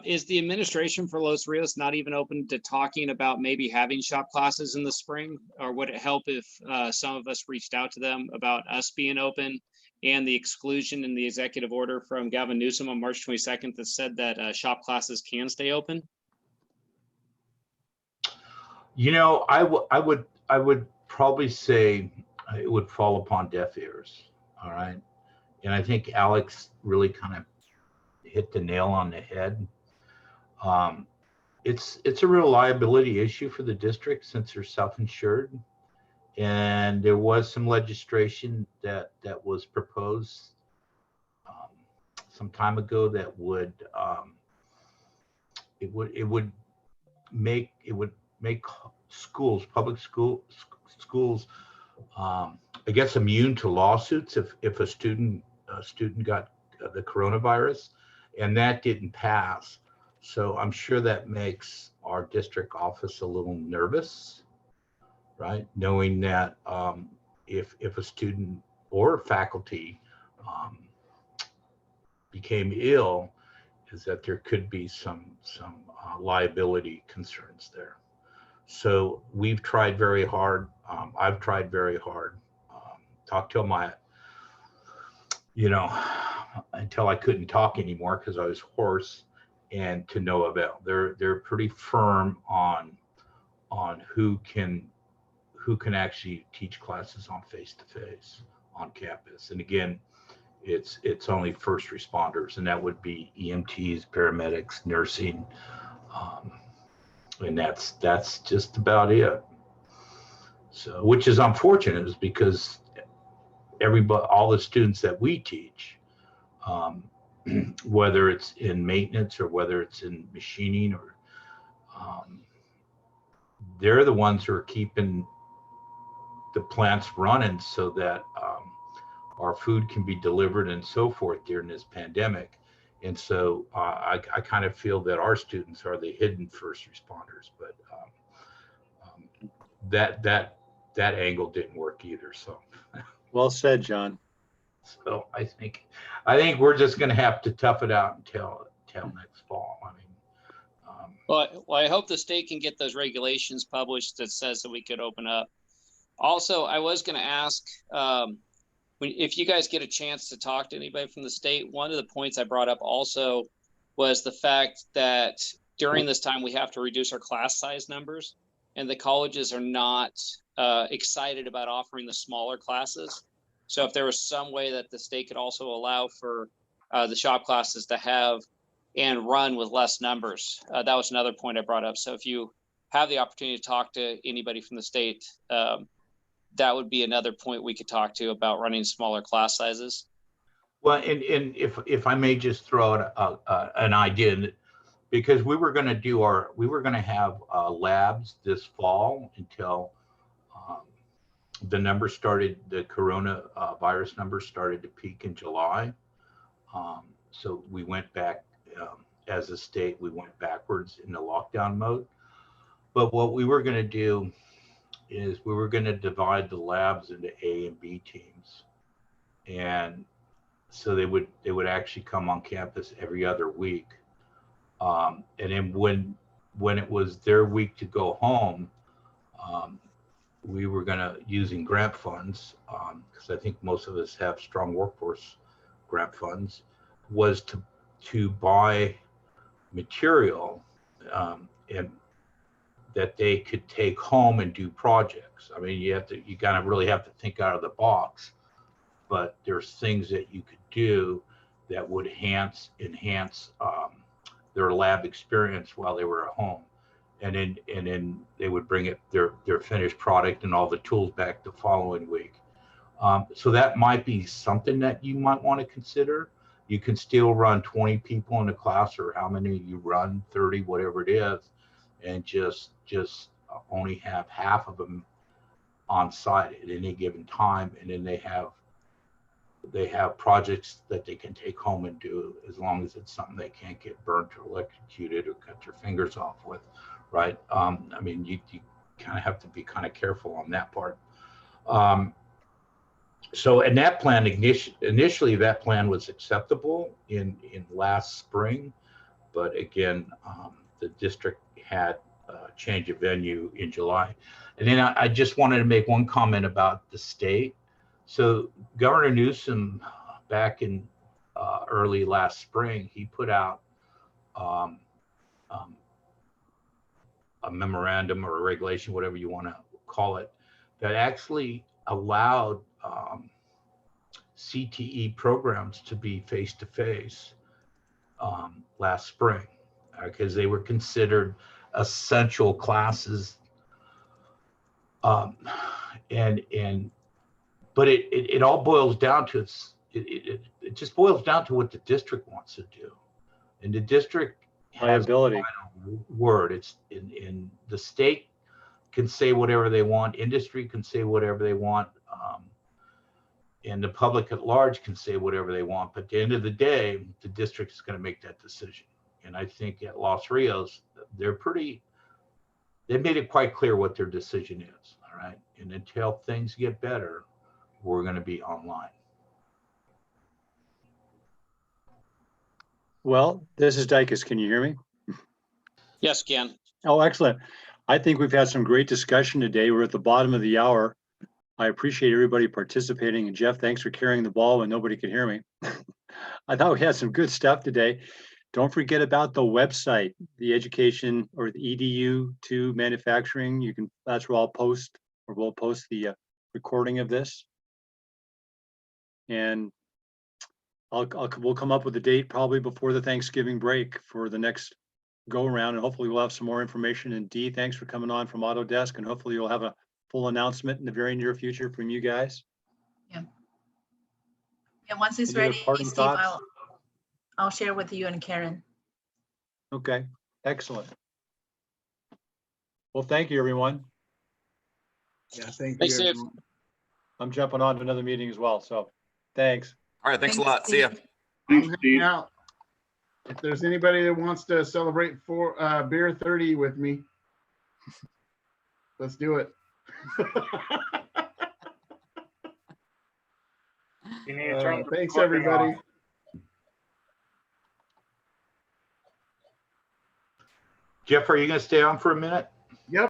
Is the administration for Los Rios not even open to talking about maybe having shop classes in the spring? Or would it help if some of us reached out to them about us being open and the exclusion in the executive order from Gavin Newsom on March 22nd that said that shop classes can stay open? You know, I would probably say it would fall upon deaf ears. All right. And I think Alex really kind of hit the nail on the head. It's a real liability issue for the district since they're self-insured. And there was some legislation that was proposed some time ago that would make schools, public schools, I guess, immune to lawsuits if a student got the coronavirus, and that didn't pass. So I'm sure that makes our district office a little nervous, right? Knowing that if a student or faculty became ill, is that there could be some liability concerns there. So we've tried very hard. I've tried very hard. Talked till until I couldn't talk anymore because I was hoarse, and to no avail. They're pretty firm on who can actually teach classes on face-to-face on campus. And again, it's only first responders, and that would be EMTs, paramedics, nursing, and that's just about it. So, which is unfortunate, is because all the students that we teach, whether it's in maintenance or whether it's in machining, or they're the ones who are keeping the plants running so that our food can be delivered and so forth during this pandemic. And so I kind of feel that our students are the hidden first responders, but that angle didn't work either. So well said, John. So I think we're just going to have to tough it out until next fall. I mean, well, I hope the state can get those regulations published that says that we could open up. Also, I was going to ask, if you guys get a chance to talk to anybody from the state, one of the points I brought up also was the fact that during this time we have to reduce our class size numbers, and the colleges are not excited about offering the smaller classes. So if there was some way that the state could also allow for the shop classes to have and run with less numbers, that was another point I brought up. So if you have the opportunity to talk to anybody from the state, that would be another point we could talk to about running smaller class sizes. Well, and if I may just throw out an idea, because we were going to have labs this fall until the coronavirus numbers started to peak in July. So we went back as a state, we went backwards in the lockdown mode. But what we were going to do is we were going to divide the labs into A and B teams. And so they would actually come on campus every other week. And then when it was their week to go home, we were using grant funds, because I think most of us have strong workforce grant funds, was to buy material and that they could take home and do projects. I mean, you kind of really have to think out of the box, but there's things that you could do that would enhance their lab experience while they were at home. And then they would bring their finished product and all the tools back the following week. So that might be something that you might want to consider. You can still run 20 people in a class, or how many you run, 30, whatever it is, and just only have half of them on site at any given time. And then they have projects that they can take home and do, as long as it's something they can't get burnt or electrocuted or cut their fingers off with, right? I mean, you kind of have to be kind of careful on that part. So, and that plan, initially that plan was acceptable in last spring, but again, the district had a change of venue in July. And then I just wanted to make one comment about the state. So Governor Newsom, back in early last spring, he put out a memorandum or a regulation, whatever you want to call it, that actually allowed CTE programs to be face-to-face last spring, because they were considered essential classes. But it all boils down to it just boils down to what the district wants to do, and the district has the final word. It's in the state can say whatever they want, industry can say whatever they want, and the public at large can say whatever they want. But at the end of the day, the district is going to make that decision. And I think at Los Rios, they've made it quite clear what their decision is. All right. And until things get better, we're going to be online. Well, this is Dicus. Can you hear me? Yes, Ken. Oh, excellent. I think we've had some great discussion today. We're at the bottom of the hour. I appreciate everybody participating. And Jeff, thanks for carrying the ball when nobody could hear me. I thought we had some good stuff today. Don't forget about the website, the education, or the Edu2 manufacturing. That's where we'll post the recording of this. And we'll come up with a date probably before the Thanksgiving break for the next go around, and hopefully we'll have some more information. And Dee, thanks for coming on from Autodesk, and hopefully you'll have a full announcement in the very near future from you guys. Yeah. Yeah, once it's Any other ready, parting Steve, thoughts? I'll share with you and Karen. Okay, excellent. Well, thank you, everyone. Yeah, thank Thanks, you. Dave. Everyone. I'm jumping on to another meeting as well, so thanks. All right, thanks a Thanks, lot. See ya. Steve. I'm hanging out. If there's anybody that wants to celebrate for beer 30 with me, let's do it. You need to turn the Thanks, recording everybody. off. Jeff, are you going to stay on for a minute?